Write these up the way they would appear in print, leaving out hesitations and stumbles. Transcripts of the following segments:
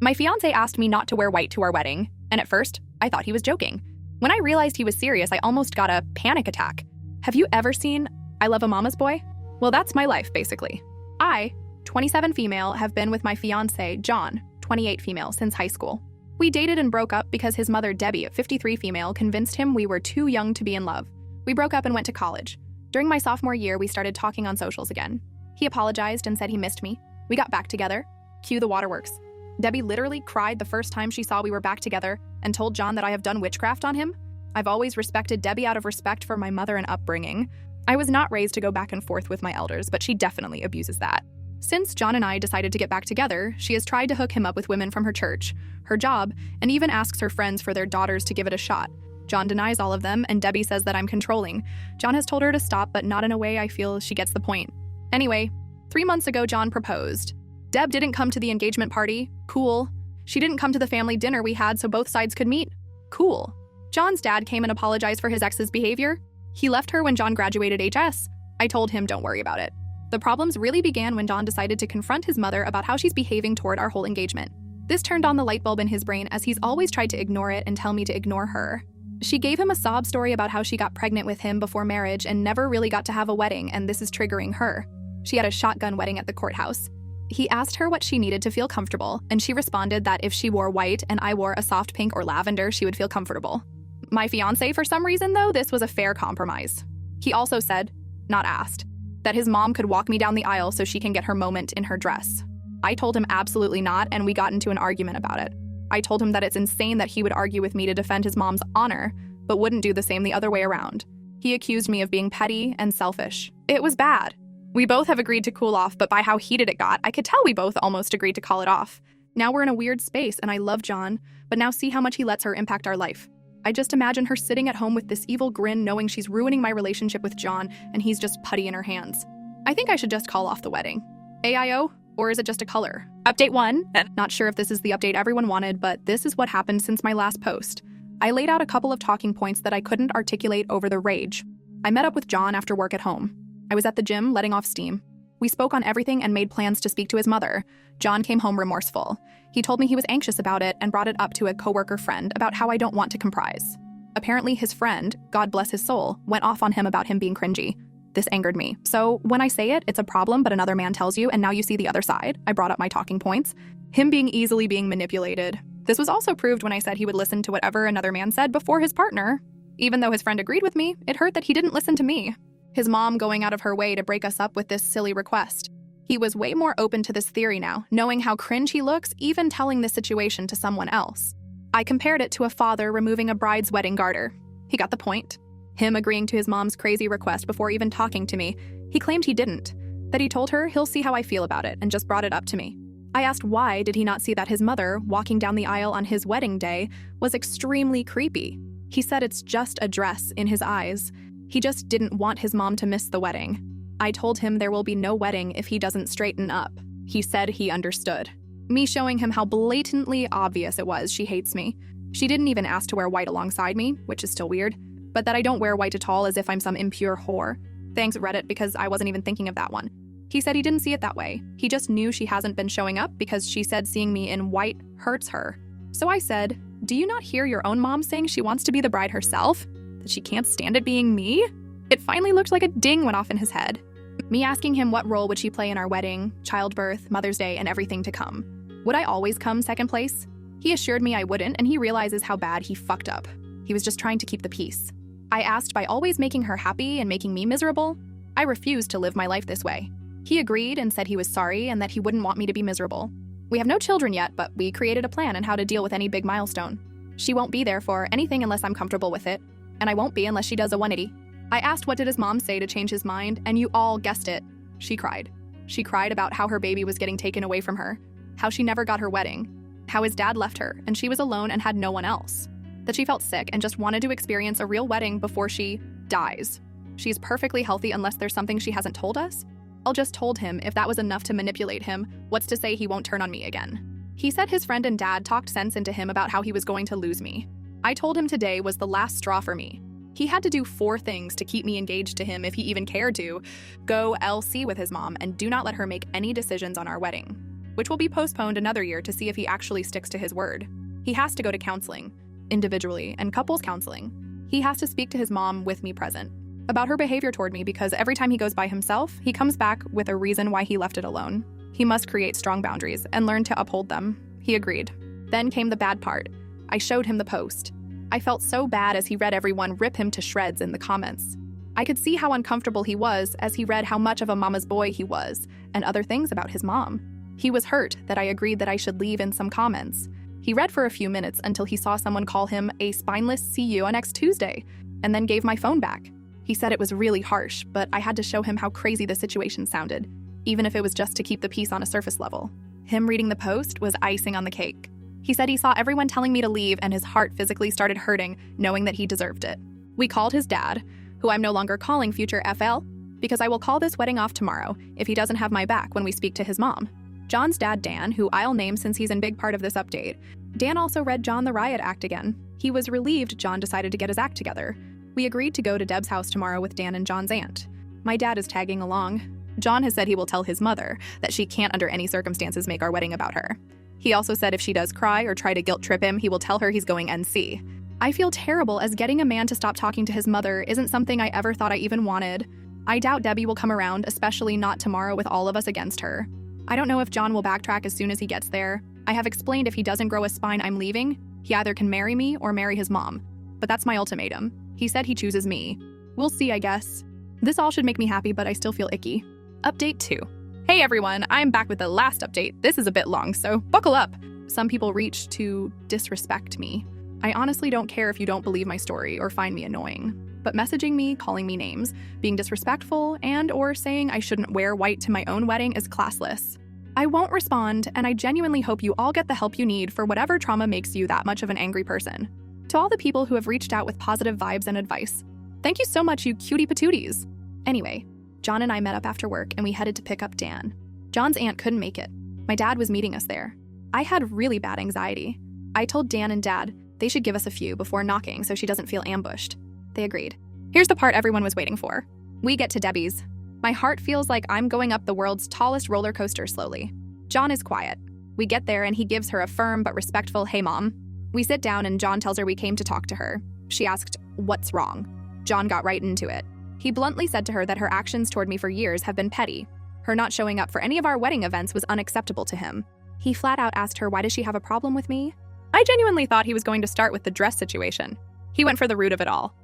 My fiancé asked me not to wear white to our wedding, and at first, I thought he was joking. When I realized he was serious, I almost got a panic attack. Have you ever seen I Love a Mama's Boy? Well, that's my life, basically. I, 27 female, have been with my fiancé, John, 28 female, since high school. We dated and broke up because his mother, Debbie, 53 female, convinced him we were too young to be in love. We broke up and went to college. During my sophomore year, we started talking on socials again. He apologized and said he missed me. We got back together. Cue the waterworks. Debbie literally cried the first time she saw we were back together and told John that I have done witchcraft on him. I've always respected Debbie out of respect for my mother and upbringing. I was not raised to go back and forth with my elders, but she definitely abuses that. Since John and I decided to get back together, she has tried to hook him up with women from her church, her job, and even asks her friends for their daughters to give it a shot. John denies all of them, and Debbie says that I'm controlling. John has told her to stop, but not in a way I feel she gets the point. Anyway, 3 months ago, John proposed. Deb didn't come to the engagement party. Cool. She didn't come to the family dinner we had so both sides could meet. Cool. John's dad came and apologized for his ex's behavior. He left her when John graduated HS. I told him don't worry about it. The problems really began when John decided to confront his mother about how she's behaving toward our whole engagement. This turned on the light bulb in his brain, as he's always tried to ignore it and tell me to ignore her. She gave him a sob story about how she got pregnant with him before marriage and never really got to have a wedding, and this is triggering her. She had a shotgun wedding at the courthouse. He asked her what she needed to feel comfortable, and she responded that if she wore white and I wore a soft pink or lavender, she would feel comfortable. My fiancé, for some reason though, this was a fair compromise. He also said, not asked, that his mom could walk me down the aisle so she can get her moment in her dress. I told him absolutely not, and we got into an argument about it. I told him that it's insane that he would argue with me to defend his mom's honor, but wouldn't do the same the other way around. He accused me of being petty and selfish. It was bad. We both have agreed to cool off, but by how heated it got, I could tell we both almost agreed to call it off. Now we're in a weird space, and I love John, but now see how much he lets her impact our life. I just imagine her sitting at home with this evil grin, knowing she's ruining my relationship with John, and he's just putty in her hands. I think I should just call off the wedding. AIO? Or is it just a color? Update 1. Not sure if this is the update everyone wanted, but this is what happened since my last post. I laid out a couple of talking points that I couldn't articulate over the rage. I met up with John after work at home. I was at the gym letting off steam. We spoke on everything and made plans to speak to his mother. John came home remorseful. He told me he was anxious about it and brought it up to a coworker friend about how I don't want to comprise. Apparently his friend, God bless his soul, went off on him about him being cringy. This angered me. So when I say it, it's a problem, but another man tells you, and now you see the other side. I brought up my talking points. Him being easily being manipulated. This was also proved when I said he would listen to whatever another man said before his partner. Even though his friend agreed with me, it hurt that he didn't listen to me. His mom going out of her way to break us up with this silly request. He was way more open to this theory now, knowing how cringe he looks, even telling this situation to someone else. I compared it to a father removing a bride's wedding garter. He got the point. Him agreeing to his mom's crazy request before even talking to me. He claimed he didn't, that he told her he'll see how I feel about it and just brought it up to me. I asked why did he not see that his mother, walking down the aisle on his wedding day, was extremely creepy. He said it's just a dress in his eyes. He just didn't want his mom to miss the wedding. I told him there will be no wedding if he doesn't straighten up. He said he understood. Me showing him how blatantly obvious it was she hates me. She didn't even ask to wear white alongside me, which is still weird, but that I don't wear white at all as if I'm some impure whore. Thanks Reddit, because I wasn't even thinking of that one. He said he didn't see it that way. He just knew she hasn't been showing up because she said seeing me in white hurts her. So I said, do you not hear your own mom saying she wants to be the bride herself? That she can't stand it being me? It finally looked like a ding went off in his head. Me asking him what role would she play in our wedding, childbirth, Mother's Day, and everything to come. Would I always come second place? He assured me I wouldn't, and he realizes how bad he fucked up. He was just trying to keep the peace. I asked by always making her happy and making me miserable. I refused to live my life this way. He agreed and said he was sorry and that he wouldn't want me to be miserable. We have no children yet, but we created a plan on how to deal with any big milestone. She won't be there for anything unless I'm comfortable with it, and I won't be unless she does a 180. I asked what did his mom say to change his mind, and you all guessed it. She cried. She cried about how her baby was getting taken away from her, how she never got her wedding, how his dad left her and she was alone and had no one else, that she felt sick and just wanted to experience a real wedding before she dies. She's perfectly healthy unless there's something she hasn't told us. I'll just told him if that was enough to manipulate him, what's to say he won't turn on me again. He said his friend and dad talked sense into him about how he was going to lose me. I told him today was the last straw for me. He had to do 4 things to keep me engaged to him if he even cared to. Go LC with his mom and do not let her make any decisions on our wedding. which will be postponed another year to see if he actually sticks to his word. He has to go to counseling, individually, and couples counseling. He has to speak to his mom with me present about her behavior toward me, because every time he goes by himself, he comes back with a reason why he left it alone. He must create strong boundaries and learn to uphold them. He agreed. Then came the bad part. I showed him the post. I felt so bad as he read everyone rip him to shreds in the comments. I could see how uncomfortable he was as he read how much of a mama's boy he was, and other things about his mom. He was hurt that I agreed that I should leave in some comments. He read for a few minutes until he saw someone call him a spineless "see you on next Tuesday," and then gave my phone back. He said it was really harsh, but I had to show him how crazy the situation sounded, even if it was just to keep the peace on a surface level. Him reading the post was icing on the cake. He said he saw everyone telling me to leave, and his heart physically started hurting, knowing that he deserved it. We called his dad, who I'm no longer calling future FL, because I will call this wedding off tomorrow if he doesn't have my back when we speak to his mom. John's dad, Dan, who I'll name since he's in big part of this update. Dan also read John the riot act again. He was relieved John decided to get his act together. We agreed to go to Deb's house tomorrow with Dan and John's aunt. My dad is tagging along. John has said he will tell his mother that she can't under any circumstances make our wedding about her. He also said if she does cry or try to guilt trip him, he will tell her he's going NC. I feel terrible as getting a man to stop talking to his mother isn't something I ever thought I even wanted. I doubt Debbie will come around, especially not tomorrow with all of us against her. I don't know if John will backtrack as soon as he gets there. I have explained if he doesn't grow a spine, I'm leaving. He either can marry me or marry his mom. But that's my ultimatum. He said he chooses me. We'll see, I guess. This all should make me happy, but I still feel icky. Update 2. Hey everyone, I'm back with the last update. This is a bit long, so buckle up. Some people reached to disrespect me. I honestly don't care if you don't believe my story or find me annoying. But messaging me, calling me names, being disrespectful, and or saying I shouldn't wear white to my own wedding is classless. I won't respond, and I genuinely hope you all get the help you need for whatever trauma makes you that much of an angry person. To all the people who have reached out with positive vibes and advice, thank you so much, you cutie patooties. Anyway, John and I met up after work and we headed to pick up Dan. John's aunt couldn't make it. My dad was meeting us there. I had really bad anxiety. I told Dan and Dad they should give us a few before knocking so she doesn't feel ambushed. They agreed. Here's the part everyone was waiting for. We get to Debbie's. My heart feels like I'm going up the world's tallest roller coaster slowly. John is quiet. We get there and he gives her a firm but respectful "Hey mom." We sit down and John tells her we came to talk to her. She asked, "What's wrong?" John got right into it. He bluntly said to her that her actions toward me for years have been petty. Her not showing up for any of our wedding events was unacceptable to him. He flat out asked her, why does she have a problem with me? I genuinely thought he was going to start with the dress situation. He went for the root of it all.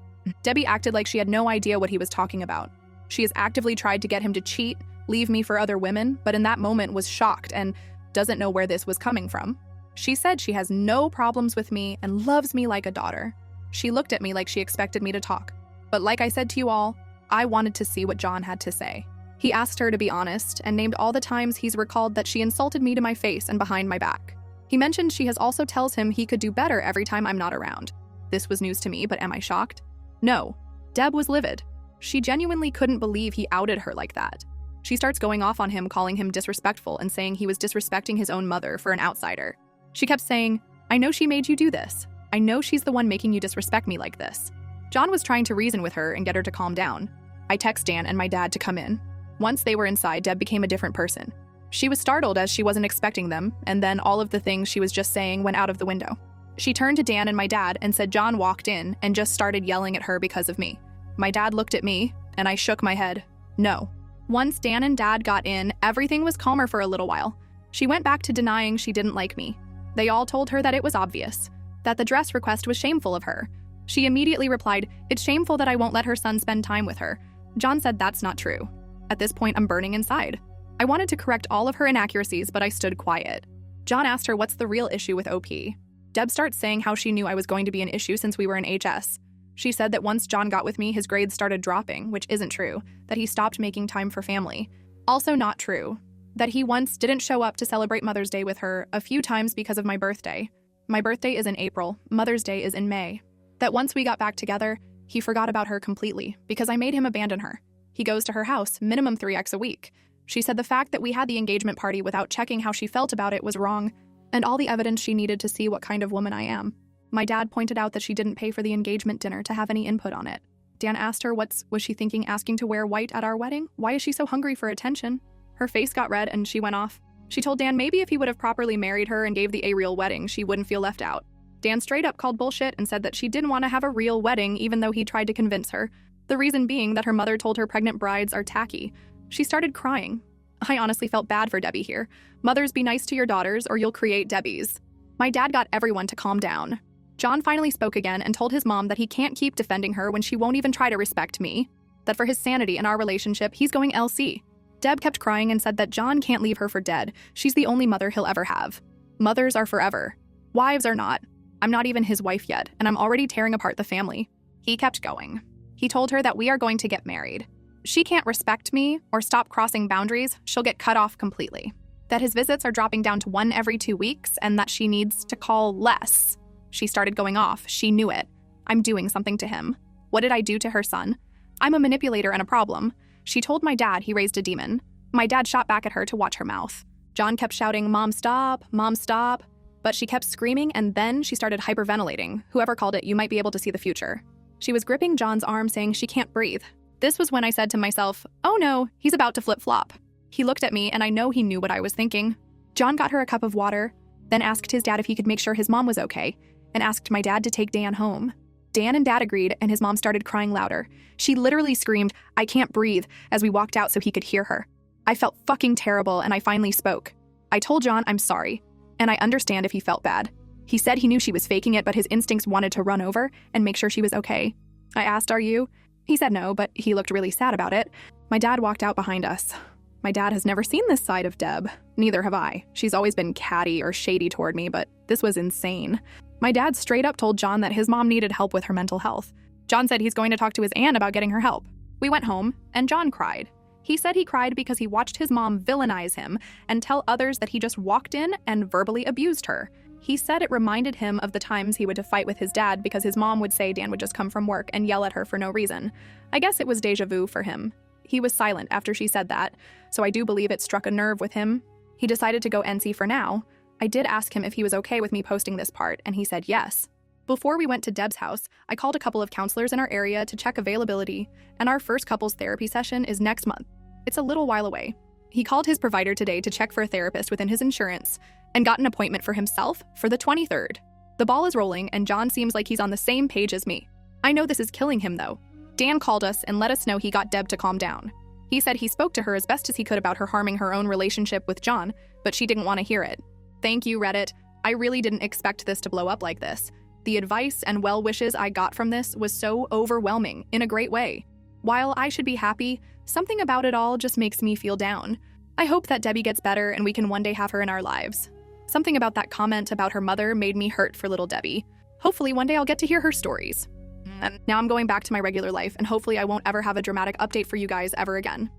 Debbie acted like she had no idea what he was talking about. She has actively tried to get him to cheat, leave me for other women, but in that moment was shocked and doesn't know where this was coming from. She said she has no problems with me and loves me like a daughter. She looked at me like she expected me to talk. But like I said to you all, I wanted to see what John had to say. He asked her to be honest and named all the times he's recalled that she insulted me to my face and behind my back. He mentioned she has also tells him he could do better every time I'm not around. This was news to me, but am I shocked? No. Deb was livid. She genuinely couldn't believe he outed her like that. She starts going off on him, calling him disrespectful and saying he was disrespecting his own mother for an outsider. She kept saying, I know she made you do this. I know she's the one making you disrespect me like this. John was trying to reason with her and get her to calm down. I text Dan and my dad to come in. Once they were inside, Deb became a different person. She was startled as she wasn't expecting them, and then all of the things she was just saying went out of the window. She turned to Dan and my dad and said John walked in and just started yelling at her because of me. My dad looked at me, and I shook my head. No. Once Dan and Dad got in, everything was calmer for a little while. She went back to denying she didn't like me. They all told her that it was obvious, that the dress request was shameful of her. She immediately replied, it's shameful that I won't let her son spend time with her. John said that's not true. At this point, I'm burning inside. I wanted to correct all of her inaccuracies, but I stood quiet. John asked her what's the real issue with OP. Deb starts saying how she knew I was going to be an issue since we were in HS. She said that once John got with me, his grades started dropping, which isn't true, that he stopped making time for family. Also not true, that he once didn't show up to celebrate Mother's Day with her a few times because of my birthday. My birthday is in April, Mother's Day is in May. That once we got back together, he forgot about her completely because I made him abandon her. He goes to her house minimum 3x a week. She said the fact that we had the engagement party without checking how she felt about it was wrong, and all the evidence she needed to see what kind of woman I am. My dad pointed out that she didn't pay for the engagement dinner to have any input on it. Dan asked her was she thinking asking to wear white at our wedding? Why is she so hungry for attention? Her face got red and she went off. She told Dan maybe if he would have properly married her and gave the a real wedding, she wouldn't feel left out. Dan straight up called bullshit and said that she didn't want to have a real wedding even though he tried to convince her. The reason being that her mother told her pregnant brides are tacky. She started crying. I honestly felt bad for Debbie here. Mothers, be nice to your daughters or you'll create Debbies. My dad got everyone to calm down. John finally spoke again and told his mom that he can't keep defending her when she won't even try to respect me. That for his sanity in our relationship, he's going LC. Deb kept crying and said that John can't leave her for dead. She's the only mother he'll ever have. Mothers are forever. Wives are not. I'm not even his wife yet, and I'm already tearing apart the family. He kept going. He told her that we are going to get married. She can't respect me or stop crossing boundaries, she'll get cut off completely. That his visits are dropping down to 1 every 2 weeks and that she needs to call less. She started going off. She knew it. I'm doing something to him. What did I do to her son? I'm a manipulator and a problem. She told my dad he raised a demon. My dad shot back at her to watch her mouth. John kept shouting, "Mom, stop, Mom, stop." But she kept screaming and then she started hyperventilating. Whoever called it, you might be able to see the future. She was gripping John's arm saying she can't breathe. This was when I said to myself, oh no, he's about to flip-flop. He looked at me and I know he knew what I was thinking. John got her a cup of water, then asked his dad if he could make sure his mom was okay, and asked my dad to take Dan home. Dan and Dad agreed and his mom started crying louder. She literally screamed, "I can't breathe," as we walked out so he could hear her. I felt fucking terrible and I finally spoke. I told John I'm sorry, and I understand if he felt bad. He said he knew she was faking it, but his instincts wanted to run over and make sure she was okay. I asked, "Are you?" He said no, but he looked really sad about it. My dad walked out behind us. My dad has never seen this side of Deb. Neither have I. She's always been catty or shady toward me, but this was insane. My dad straight up told John that his mom needed help with her mental health. John said he's going to talk to his aunt about getting her help. We went home, and John cried. He said he cried because he watched his mom villainize him and tell others that he just walked in and verbally abused her. He said it reminded him of the times he would fight with his dad because his mom would say Dan would just come from work and yell at her for no reason. I guess it was deja vu for him. He was silent after she said that, so I do believe it struck a nerve with him. He decided to go NC for now. I did ask him if he was okay with me posting this part, and he said yes. Before we went to Deb's house, I called a couple of counselors in our area to check availability, and our first couples therapy session is next month. It's a little while away. He called his provider today to check for a therapist within his insurance and got an appointment for himself for the 23rd. The ball is rolling, and John seems like he's on the same page as me. I know this is killing him, though. Dan called us and let us know he got Deb to calm down. He said he spoke to her as best as he could about her harming her own relationship with John, but she didn't want to hear it. Thank you, Reddit. I really didn't expect this to blow up like this. The advice and well wishes I got from this was so overwhelming in a great way. While I should be happy, something about it all just makes me feel down. I hope that Debbie gets better and we can one day have her in our lives. Something about that comment about her mother made me hurt for little Debbie. Hopefully one day I'll get to hear her stories. And now I'm going back to my regular life, and hopefully I won't ever have a dramatic update for you guys ever again.